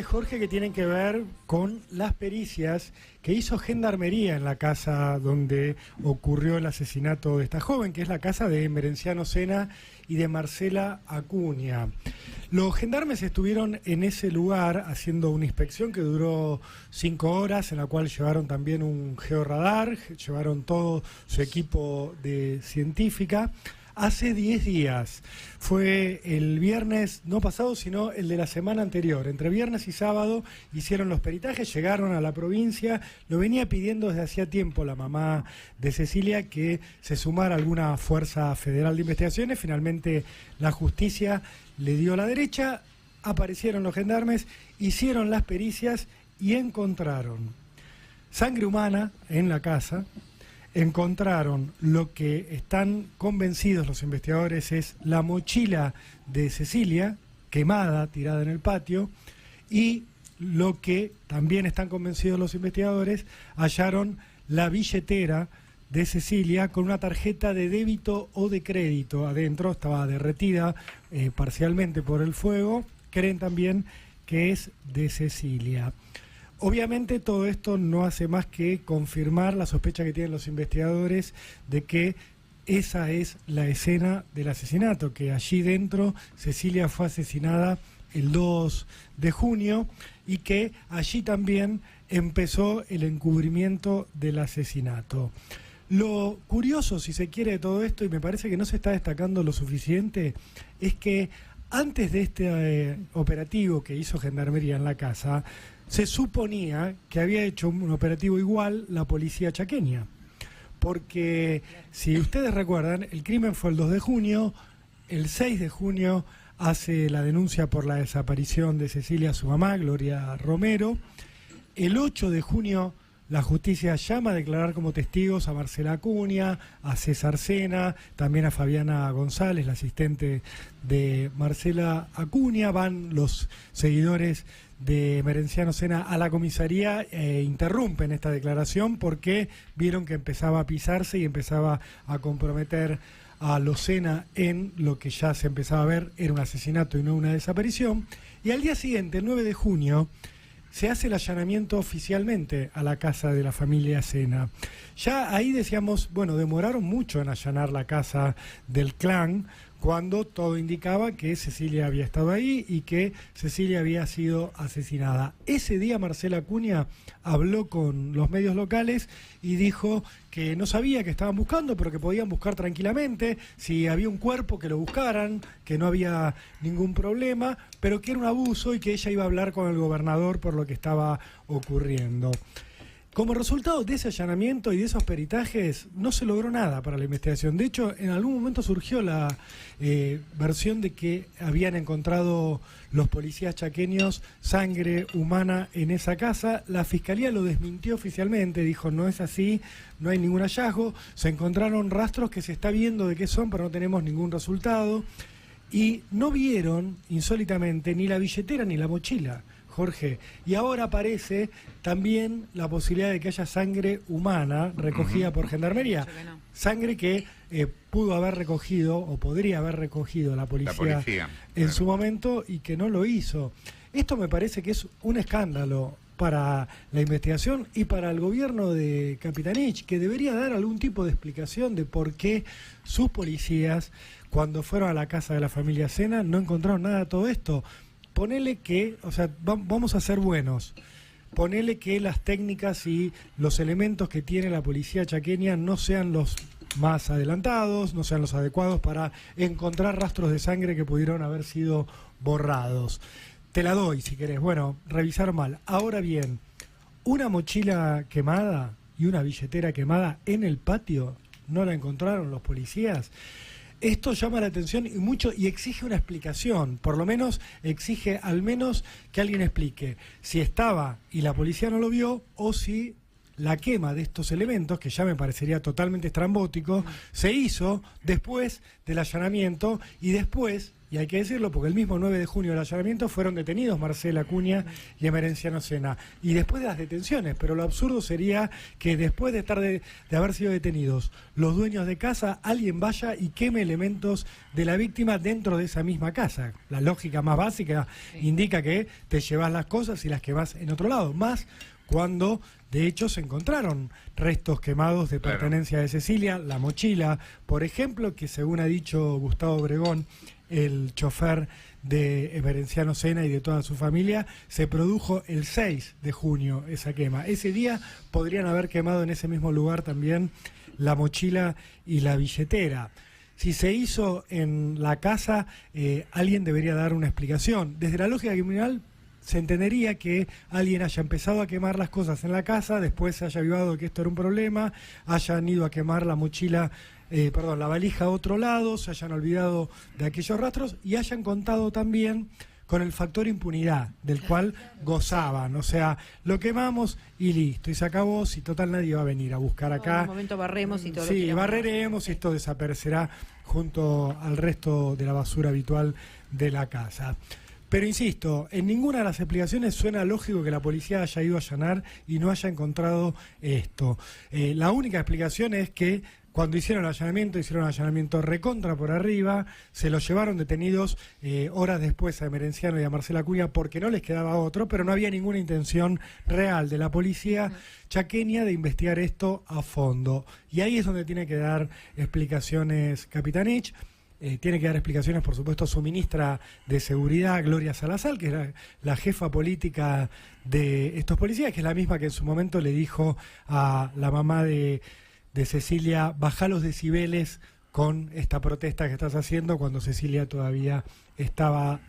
detalles, Jorge, que tienen que ver con las pericias que hizo Gendarmería en la casa donde ocurrió el asesinato de esta joven, que es la casa de Merenciano Sena y de Marcela Acuña. Los gendarmes estuvieron en ese lugar haciendo una inspección que duró 5 horas, en la cual llevaron también un georradar, llevaron todo su equipo de científica. Hace 10 días, fue el viernes no pasado, sino el de la semana anterior. Entre viernes y sábado hicieron los peritajes, llegaron a la provincia. Lo venía pidiendo desde hacía tiempo la mamá de Cecilia, que se sumara a alguna fuerza federal de investigaciones. Finalmente la justicia le dio la derecha, aparecieron los gendarmes, hicieron las pericias y encontraron sangre humana en la casa. Encontraron lo que están convencidos los investigadores es la mochila de Cecilia, quemada, tirada en el patio, y lo que también están convencidos los investigadores, hallaron la billetera de Cecilia con una tarjeta de débito o de crédito adentro, estaba derretida parcialmente por el fuego, creen también que es de Cecilia. Obviamente todo esto no hace más que confirmar la sospecha que tienen los investigadores de que esa es la escena del asesinato, que allí dentro Cecilia fue asesinada el 2 de junio y que allí también empezó el encubrimiento del asesinato. Lo curioso, si se quiere, de todo esto, y me parece que no se está destacando lo suficiente, es que antes de este operativo que hizo Gendarmería en la casa, se suponía que había hecho un operativo igual la policía chaqueña. Porque, si ustedes recuerdan, el crimen fue el 2 de junio, el 6 de junio hace la denuncia por la desaparición de Cecilia, su mamá, Gloria Romero. El 8 de junio la justicia llama a declarar como testigos a Marcela Acuña, a César Sena, también a Fabiana González, la asistente de Marcela Acuña. Van los seguidores de Merenciano Sena a la comisaría e interrumpen esta declaración porque vieron que empezaba a pisarse y empezaba a comprometer a los Sena en lo que ya se empezaba a ver era un asesinato y no una desaparición. Y al día siguiente, el 9 de junio, se hace el allanamiento oficialmente a la casa de la familia Sena. Ya ahí decíamos, bueno, demoraron mucho en allanar la casa del clan, cuando todo indicaba que Cecilia había estado ahí y que Cecilia había sido asesinada. Ese día Marcela Acuña habló con los medios locales y dijo que no sabía que estaban buscando, pero que podían buscar tranquilamente, si había un cuerpo que lo buscaran, que no había ningún problema, pero que era un abuso y que ella iba a hablar con el gobernador por lo que estaba ocurriendo. Como resultado de ese allanamiento y de esos peritajes, no se logró nada para la investigación. De hecho, en algún momento surgió la versión de que habían encontrado los policías chaqueños sangre humana en esa casa. La Fiscalía lo desmintió oficialmente, dijo no es así, no hay ningún hallazgo. Se encontraron rastros que se está viendo de qué son, pero no tenemos ningún resultado. Y no vieron, insólitamente, ni la billetera ni la mochila, Jorge. Y ahora aparece también la posibilidad de que haya sangre humana recogida por Gendarmería. Sangre que pudo haber recogido o podría haber recogido la policía en su momento y que no lo hizo. Esto me parece que es un escándalo para la investigación y para el gobierno de Capitanich, que debería dar algún tipo de explicación de por qué sus policías, cuando fueron a la casa de la familia Sena, no encontraron nada de todo esto. Ponele que, o sea, vamos a ser buenos, ponele que las técnicas y los elementos que tiene la policía chaqueña no sean los más adelantados, no sean los adecuados para encontrar rastros de sangre que pudieron haber sido borrados. Te la doy si querés. Bueno, revisaron mal. Ahora bien, una mochila quemada y una billetera quemada en el patio, ¿no la encontraron los policías? Esto llama la atención y mucho y exige una explicación, por lo menos exige al menos que alguien explique si estaba y la policía no lo vio o si la quema de estos elementos, que ya me parecería totalmente estrambótico, se hizo después del allanamiento y después y hay que decirlo porque el mismo 9 de junio del allanamiento fueron detenidos Marcela Acuña y Emerenciano Sena, y después de las detenciones, pero lo absurdo sería que después de haber sido detenidos los dueños de casa, alguien vaya y queme elementos de la víctima dentro de esa misma casa. La lógica más básica indica que te llevas las cosas y las quemas en otro lado, más cuando de hecho se encontraron restos quemados de pertenencia de Cecilia, la mochila, por ejemplo, que según ha dicho Gustavo Obregón, el chofer de Emerenciano Sena y de toda su familia, se produjo el 6 de junio esa quema. Ese día podrían haber quemado en ese mismo lugar también la mochila y la billetera. Si se hizo en la casa, alguien debería dar una explicación. Desde la lógica criminal, se entendería que alguien haya empezado a quemar las cosas en la casa, después se haya avivado que esto era un problema, hayan ido a quemar la mochila, la valija a otro lado, se hayan olvidado de aquellos rastros y hayan contado también con el factor impunidad, del cual gozaban. O sea, lo quemamos y listo, y se acabó, si total nadie va a venir a buscar acá. En un momento barremos y todo. Sí, barreremos y esto desaparecerá junto al resto de la basura habitual de la casa. Pero insisto, en ninguna de las explicaciones suena lógico que la policía haya ido a allanar y no haya encontrado esto. La única explicación es que cuando hicieron un allanamiento recontra por arriba, se los llevaron detenidos horas después a Emerenciano y a Marcela Acuña porque no les quedaba otro, pero no había ninguna intención real de la policía chaqueña de investigar esto a fondo. Y ahí es donde tiene que dar explicaciones Capitanich. Tiene que dar explicaciones, por supuesto, su ministra de Seguridad, Gloria Salazar, que es la jefa política de estos policías, que es la misma que en su momento le dijo a la mamá de Cecilia, bajá los decibeles con esta protesta que estás haciendo, cuando Cecilia todavía estaba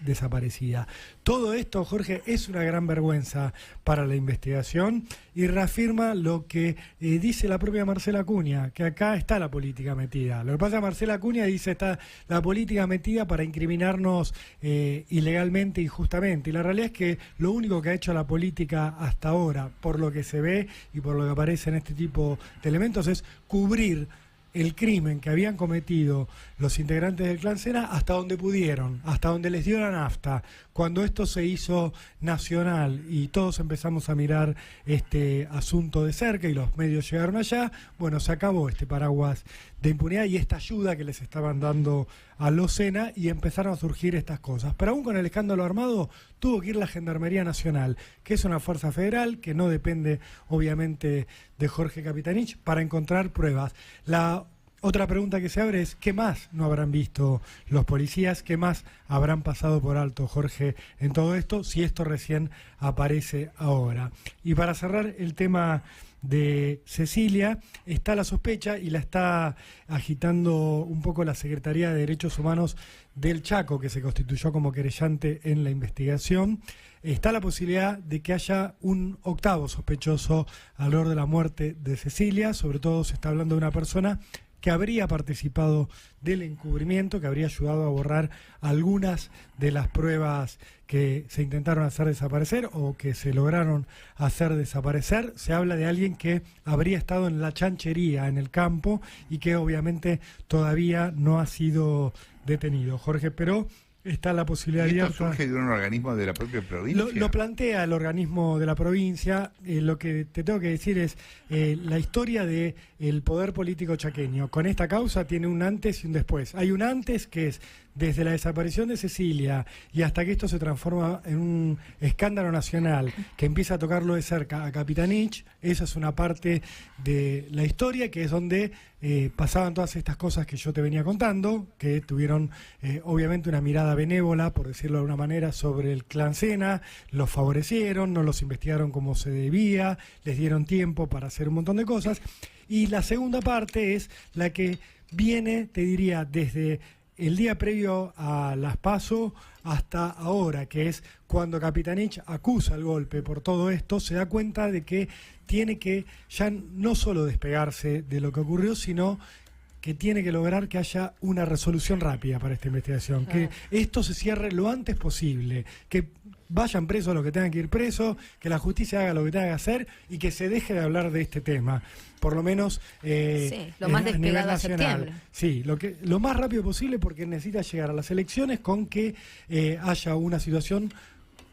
desaparecida. Todo esto, Jorge, es una gran vergüenza para la investigación y reafirma lo que dice la propia Marcela Acuña, que acá está la política metida. Lo que pasa es que Marcela Acuña dice está la política metida para incriminarnos ilegalmente, injustamente. Y la realidad es que lo único que ha hecho la política hasta ahora, por lo que se ve y por lo que aparece en este tipo de elementos, es cubrir el crimen que habían cometido los integrantes del Clan Sena hasta donde pudieron, hasta donde les dio la nafta. Cuando esto se hizo nacional y todos empezamos a mirar este asunto de cerca y los medios llegaron allá, bueno, se acabó este paraguas de impunidad y esta ayuda que les estaban dando a los Sena y empezaron a surgir estas cosas. Pero aún con el escándalo armado tuvo que ir la Gendarmería Nacional, que es una fuerza federal que no depende obviamente de Jorge Capitanich, para encontrar pruebas. La otra pregunta que se abre es ¿qué más no habrán visto los policías? ¿Qué más habrán pasado por alto, Jorge, en todo esto, si esto recién aparece ahora? Y para cerrar el tema de Cecilia, está la sospecha y la está agitando un poco la Secretaría de Derechos Humanos del Chaco, que se constituyó como querellante en la investigación. Está la posibilidad de que haya un octavo sospechoso alrededor de la muerte de Cecilia. Sobre todo se está hablando de una persona que habría participado del encubrimiento, que habría ayudado a borrar algunas de las pruebas que se intentaron hacer desaparecer o que se lograron hacer desaparecer. Se habla de alguien que habría estado en la chanchería, en el campo, y que obviamente todavía no ha sido detenido. Jorge, pero está la posibilidad ¿Y esto abierta. surge de un organismo de la propia provincia? Lo plantea el organismo de la provincia. Lo que te tengo que decir es la historia de el poder político chaqueño. Con esta causa tiene un antes y un después. Hay un antes que es desde la desaparición de Cecilia y hasta que esto se transforma en un escándalo nacional que empieza a tocarlo de cerca a Capitanich. Esa es una parte de la historia que es donde pasaban todas estas cosas que yo te venía contando, que tuvieron obviamente una mirada benévola, por decirlo de alguna manera, sobre el Clan Sena, los favorecieron, no los investigaron como se debía, les dieron tiempo para hacer un montón de cosas. Y la segunda parte es la que viene, te diría, desde el día previo a las PASO hasta ahora, que es cuando Capitanich acusa el golpe por todo esto, se da cuenta de que tiene que ya no solo despegarse de lo que ocurrió, sino que tiene que lograr que haya una resolución rápida para esta investigación, que esto se cierre lo antes posible, que vayan presos los que tengan que ir presos, que la justicia haga lo que tenga que hacer y que se deje de hablar de este tema, por lo menos lo más a nivel despegado a nacional. septiembre. Sí, lo más rápido posible, porque necesita llegar a las elecciones con que haya una situación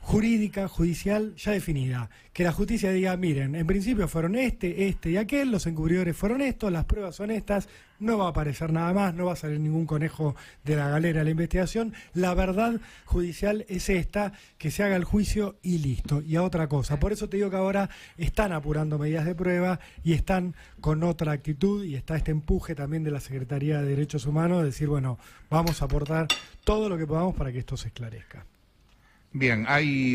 jurídica, judicial, ya definida. Que la justicia diga, miren, en principio fueron este y aquel, los encubridores fueron estos, las pruebas son estas, no va a aparecer nada más, no va a salir ningún conejo de la galera de la investigación, la verdad judicial es esta, que se haga el juicio y listo, y a otra cosa. Por eso te digo que ahora están apurando medidas de prueba y están con otra actitud, y está este empuje también de la Secretaría de Derechos Humanos, de decir, bueno, vamos a aportar todo lo que podamos para que esto se esclarezca. Bien, hay